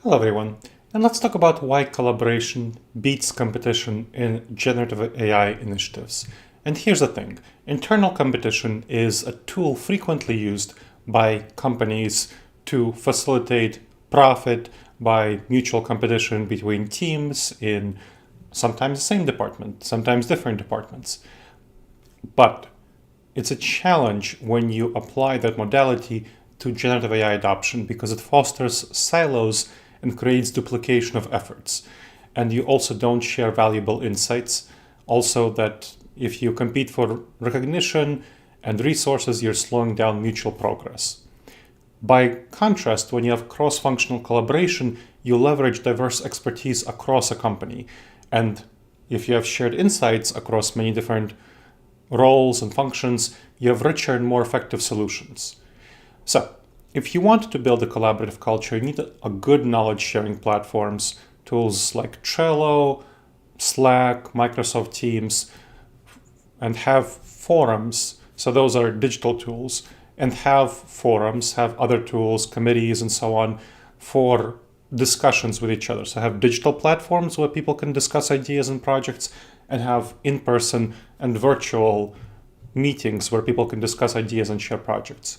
Hello everyone, and let's talk about why collaboration beats competition in generative AI initiatives. And here's the thing, internal competition is a tool frequently used by companies to facilitate profit by mutual competition between teams in sometimes the same department, sometimes different departments. But it's a challenge when you apply that modality to generative AI adoption because it fosters silos and creates duplication of efforts. And you also don't share valuable insights. Also, that if you compete for recognition and resources, you're slowing down mutual progress. By contrast, when you have cross-functional collaboration, you leverage diverse expertise across a company. And if you have shared insights across many different roles and functions, you have richer and more effective solutions. So, if you want to build a collaborative culture, you need a good knowledge sharing platforms, tools like Trello, Slack, Microsoft Teams, and have forums. So those are digital tools, and have forums, have other tools, committees, and so on for discussions with each other. So have digital platforms where people can discuss ideas and projects, and have in-person and virtual meetings where people can discuss ideas and share projects.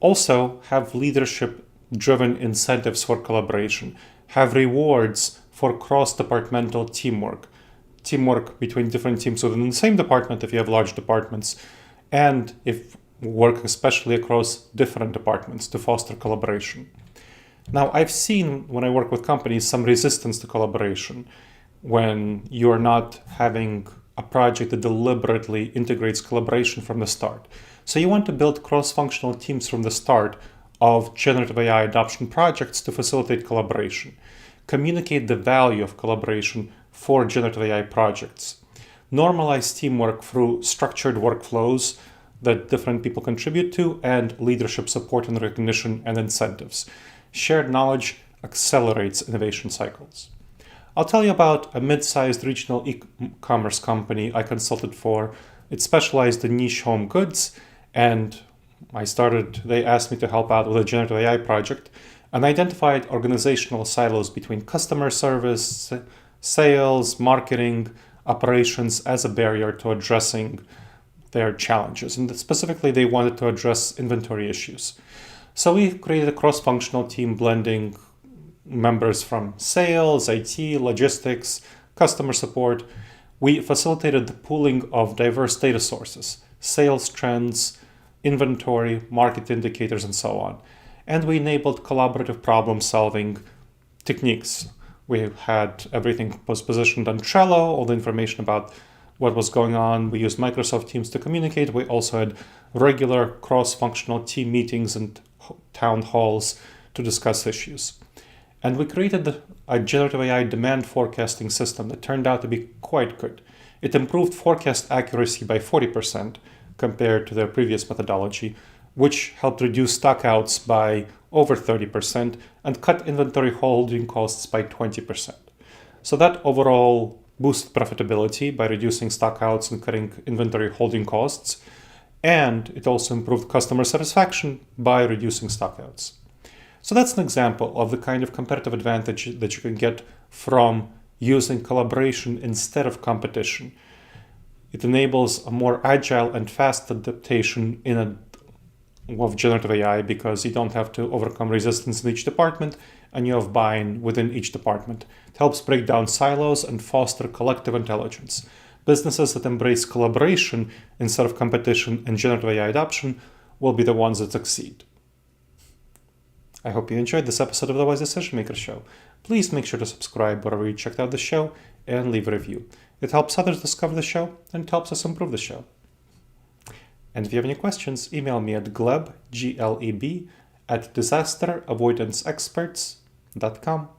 Also, have leadership-driven incentives for collaboration, have rewards for cross-departmental teamwork between different teams within the same department if you have large departments, and if work especially across different departments to foster collaboration. Now, I've seen when I work with companies some resistance to collaboration when you're not having a project that deliberately integrates collaboration from the start. So you want to build cross-functional teams from the start of generative AI adoption projects to facilitate collaboration. Communicate the value of collaboration for generative AI projects. Normalize teamwork through structured workflows that different people contribute to, and leadership support and recognition and incentives. Shared knowledge accelerates innovation cycles. I'll tell you about a mid-sized regional e-commerce company I consulted for. It specialized in niche home goods, and they asked me to help out with a generative AI project, and identified organizational silos between customer service, sales, marketing, operations as a barrier to addressing their challenges. And specifically, they wanted to address inventory issues. So we created a cross-functional team blending members from sales, IT, logistics, customer support. We facilitated the pooling of diverse data sources, sales trends, inventory, market indicators, and so on. And we enabled collaborative problem solving techniques. We had everything was positioned on Trello, all the information about what was going on. We used Microsoft Teams to communicate. We also had regular cross-functional team meetings and town halls to discuss issues. And we created a generative AI demand forecasting system that turned out to be quite good. It improved forecast accuracy by 40% compared to their previous methodology, which helped reduce stockouts by over 30% and cut inventory holding costs by 20%. So that overall boosted profitability by reducing stockouts and cutting inventory holding costs. And it also improved customer satisfaction by reducing stockouts. So that's an example of the kind of competitive advantage that you can get from using collaboration instead of competition. It enables a more agile and fast adaptation of generative AI because you don't have to overcome resistance in each department, and you have buy-in within each department. It helps break down silos and foster collective intelligence. Businesses that embrace collaboration instead of competition in generative AI adoption will be the ones that succeed. I hope you enjoyed this episode of the Wise Decision Maker Show. Please make sure to subscribe wherever you checked out the show and leave a review. It helps others discover the show and it helps us improve the show. And if you have any questions, email me at gleb, Gleb, @disasteravoidanceexperts.com.